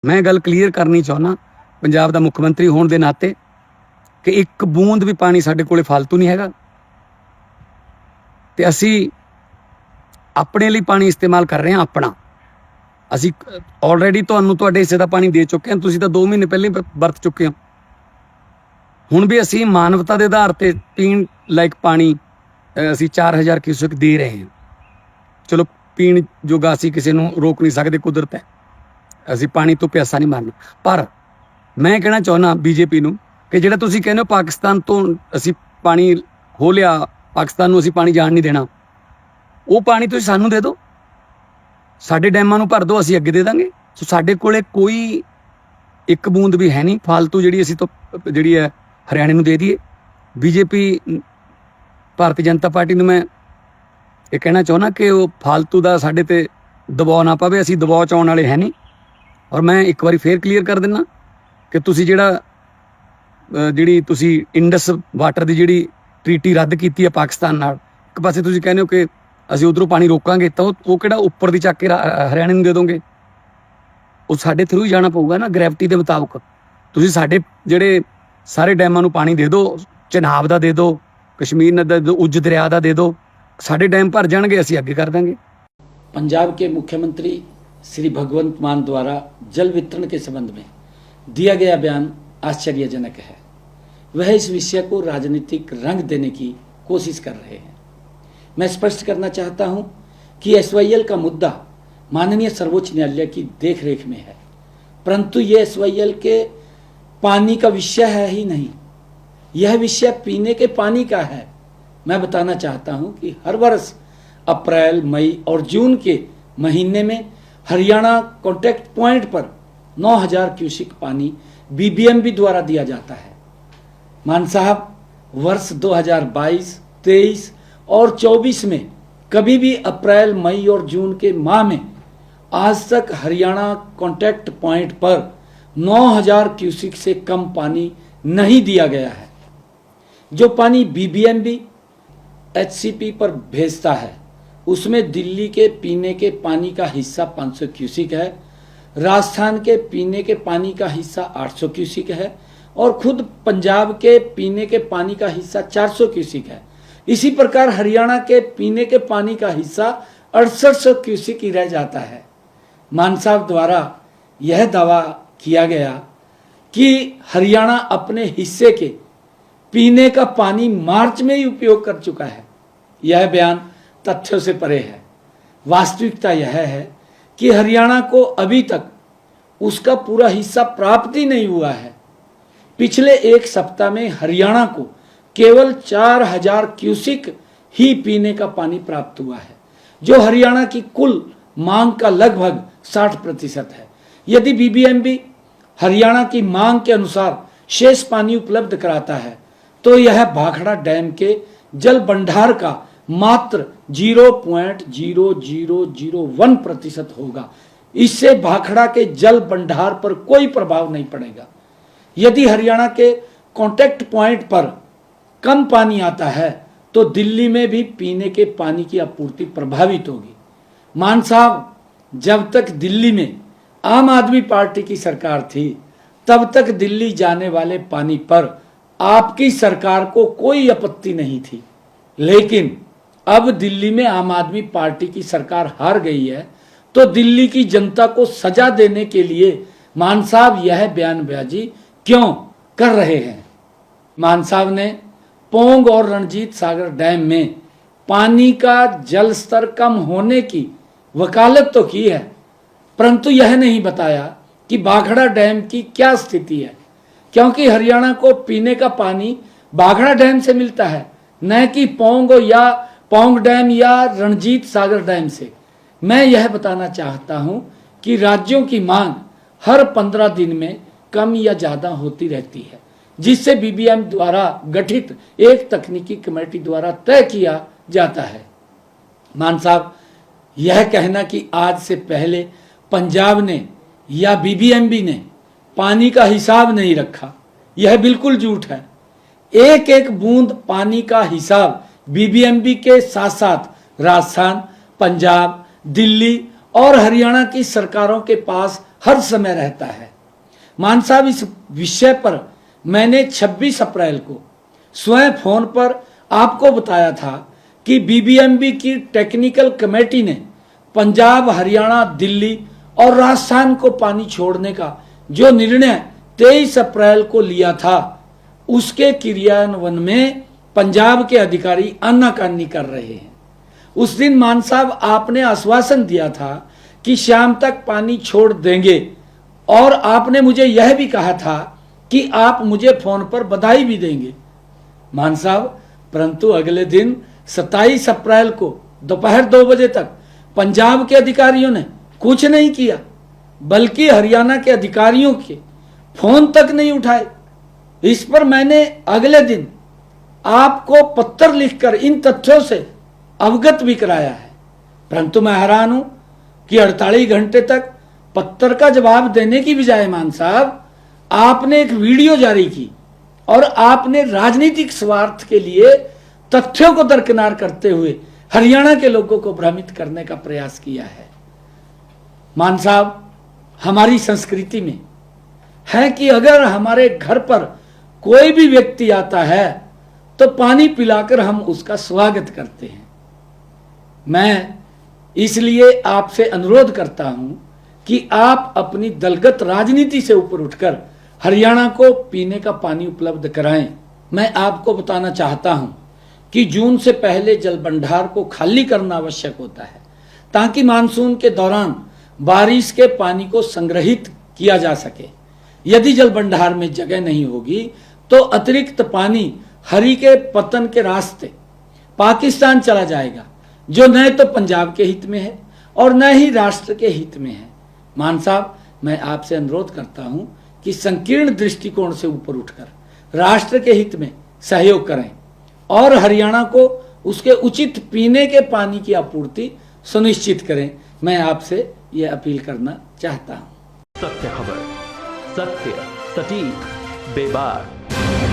मैं गल क्लीयर करनी चाहुंदा पंजाब दा मुख मंत्री होने के नाते कि एक बूंद भी पानी साडे कोले फालतू नहीं हैगा ते असी अपने लिए पानी इस्तेमाल कर रहे हैं। अपना असी ऑलरेडी तुहानूं तुहाडे हिस्से दा पानी दे चुके हैं, तुसीं तां 2 महीने पहले वरत चुके हो। हुण भी असी मानवता के आधार पर पीण लायक पानी असी 4000 क्यूसेक दे रहे हैं। चलो पीण जोगा असी किसी नूं रोक नहीं सकते, कुदरत है, असी पानी तो प्यासा नहीं मारना। पर मैं कहना चाहुंदा बीजेपी नूं कि जिहड़ा तुसीं कहंदे हो पाकिस्तान तो असी पानी हो लिया, पाकिस्तान नूं असी पानी जाण नहीं देना, वो पानी तुसीं सानूं दे दो, साडे डैमां नूं भर दो, असी अगे दे दांगे। सो साडे कोले कोई एक बूंद भी है नहीं फालतू जिहड़ी असी तो जिहड़ी है हरियाणे नूं दे दईए। बीजेपी भारतीय जनता पार्टी नूं मैं ये कहना चाहुंदा कि वो फालतू का साडे ते दबाव ना पवे, असी दबाव च आउण वाले है नहीं। और मैं एक बार फिर क्लीयर कर दिना कि तुसी जिहड़ी तुसी इंडस वाटर की जिहड़ी ट्रीटी रद्द की है पाकिस्तान नाल, एक पासे तुसी कहने हो कि असी उधरों पानी रोकांगे, तो वो किहड़ा उपर दी चक के हरियाणे नूं दे दोगे? वो साडे थ्रू ही जाना पऊगा ना, ग्रैविटी के मुताबक। तुसी साडे जिहड़े सारे डैमां नूं पानी दे दो, चिनाब दा दे दो, कश्मीर नदी दा, उज दरिया दा दे दो, साडे डैम भर जाणगे, असी अगे कर देंगे। पंजाब के मुख्यमंत्री श्री भगवंत मान द्वारा जल वितरण के संबंध में दिया गया बयान आश्चर्यजनक है। वह इस विषय को राजनीतिक रंग देने की कोशिश कर रहे हैं। मैं स्पष्ट करना चाहता हूं कि एसवाईएल का मुद्दा माननीय सर्वोच्च न्यायालय की देखरेख में है, परंतु यह एसवाईएल के पानी का विषय है ही नहीं, यह विषय पीने के पानी का है। मैं बताना चाहता हूं कि हर वर्ष अप्रैल, मई और जून के महीने में हरियाणा कॉन्टैक्ट पॉइंट पर 9000 क्यूसिक पानी बीबीएमबी द्वारा दिया जाता है। मान साहब, वर्ष 2022, 23 और 24 में कभी भी अप्रैल, मई और जून के माह में आज तक हरियाणा कॉन्टैक्ट पॉइंट पर 9000 क्यूसिक से कम पानी नहीं दिया गया है। जो पानी बीबीएमबी एचसीपी पर भेजता है उसमें दिल्ली के पीने के पानी का हिस्सा 500 क्यूसिक है, राजस्थान के पीने के पानी का हिस्सा 800 क्यूसिक है और खुद पंजाब के पीने के पानी का हिस्सा 400 क्यूसिक है। इसी प्रकार हरियाणा के पीने के पानी का हिस्सा 6800 क्यूसिक ही रह जाता है। मान साहब द्वारा यह दावा किया गया कि हरियाणा अपने हिस्से के पीने का पानी मार्च में ही उपयोग कर चुका है, यह बयान तथ्यों से परे है। वास्तविकता यह है कि हरियाणा को अभी तक उसका पूरा हिस्सा प्राप्त ही नहीं हुआ है। पिछले एक सप्ताह में हरियाणा को केवल 4000 क्यूसिक ही पीने का पानी प्राप्त हुआ है, जो हरियाणा की कुल मांग का लगभग 60% है। यदि बीबीएमबी हरियाणा की मांग के अनुसार शेष पानी उपलब्ध कराता है तो यह भाखड़ा डैम के जल भंडार का मात्र 0.0001% होगा। इससे भाखड़ा के जल भंडार पर कोई प्रभाव नहीं पड़ेगा। यदि हरियाणा के कॉन्टैक्ट पॉइंट पर कम पानी आता है तो दिल्ली में भी पीने के पानी की आपूर्ति प्रभावित होगी। मान साहब, जब तक दिल्ली में आम आदमी पार्टी की सरकार थी तब तक दिल्ली जाने वाले पानी पर आपकी सरकार को कोई आपत्ति नहीं थी, लेकिन अब दिल्ली में आम आदमी पार्टी की सरकार हार गई है तो दिल्ली की जनता को सजा देने के लिए मान साहब यह बयानबाजी क्यों कर रहे हैं? मान साहब ने पोंग और रणजीत सागर डैम में पानी का जल स्तर कम होने की वकालत तो की है, परंतु यह नहीं बताया कि भाखड़ा डैम की क्या स्थिति है, क्योंकि हरियाणा को पीने का पानी भाखड़ा डैम से मिलता है, न कि पोंग डैम या रणजीत सागर डैम से। मैं यह बताना चाहता हूं कि राज्यों की मांग हर 15 दिन में कम या ज़्यादा होती रहती है, जिससे बीबीएम द्वारा गठित एक तकनीकी कमेटी द्वारा तय किया जाता है। मान साहब, यह कहना कि आज से पहले पंजाब ने या बीबीएमबी ने पानी का हिसाब नहीं रखा, यह बिल्कुल झूठ है। एक एक बूंद पानी का हिसाब बीबीएमबी के साथ साथ राजस्थान, पंजाब, दिल्ली और हरियाणा की सरकारों के पास हर समय रहता है। मान साहब, इस विषय पर मैंने 26 अप्रैल को स्वयं फोन पर आपको बताया था कि बीबीएमबी की टेक्निकल कमेटी ने पंजाब, हरियाणा, दिल्ली और राजस्थान को पानी छोड़ने का जो निर्णय 23 अप्रैल को लिया था, उसके क्रियान्वयन में पंजाब के अधिकारी आनाकानी कर रहे हैं। उस दिन मान साहब आपने आश्वासन दिया था कि शाम तक पानी छोड़ देंगे, और आपने मुझे यह भी कहा था कि आप मुझे फोन पर बधाई भी देंगे मान साहब। परंतु अगले दिन 27 अप्रैल को दोपहर 2 बजे तक पंजाब के अधिकारियों ने कुछ नहीं किया, बल्कि हरियाणा के अधिकारियों के फोन तक नहीं उठाए। इस पर मैंने अगले दिन आपको पत्र लिखकर इन तथ्यों से अवगत भी कराया है। परंतु मैं हैरान हूं कि 48 घंटे तक पत्र का जवाब देने की बजाय मान साहब आपने एक वीडियो जारी की और आपने राजनीतिक स्वार्थ के लिए तथ्यों को दरकिनार करते हुए हरियाणा के लोगों को भ्रमित करने का प्रयास किया है। मान साहब, हमारी संस्कृति में है कि अगर हमारे घर पर कोई भी व्यक्ति आता है तो पानी पिलाकर हम उसका स्वागत करते हैं। मैं इसलिए आपसे अनुरोध करता हूं कि आप अपनी दलगत राजनीति से ऊपर उठकर हरियाणा को पीने का पानी उपलब्ध कराएं। मैं आपको बताना चाहता हूं कि जून से पहले जल भंडार को खाली करना आवश्यक होता है, ताकि मानसून के दौरान बारिश के पानी को संग्रहित किया जा सके। यदि जल भंडार में जगह नहीं होगी तो अतिरिक्त पानी हरि के पतन के रास्ते पाकिस्तान चला जाएगा, जो न तो पंजाब के हित में है और न ही राष्ट्र के हित में है। मान साहब, मैं आपसे अनुरोध करता हूं कि संकीर्ण दृष्टिकोण से ऊपर उठकर राष्ट्र के हित में सहयोग करें और हरियाणा को उसके उचित पीने के पानी की आपूर्ति सुनिश्चित करें। मैं आपसे यह अपील करना चाहता हूं। सत्य खबर, सत्य, सटीक, बेबाक।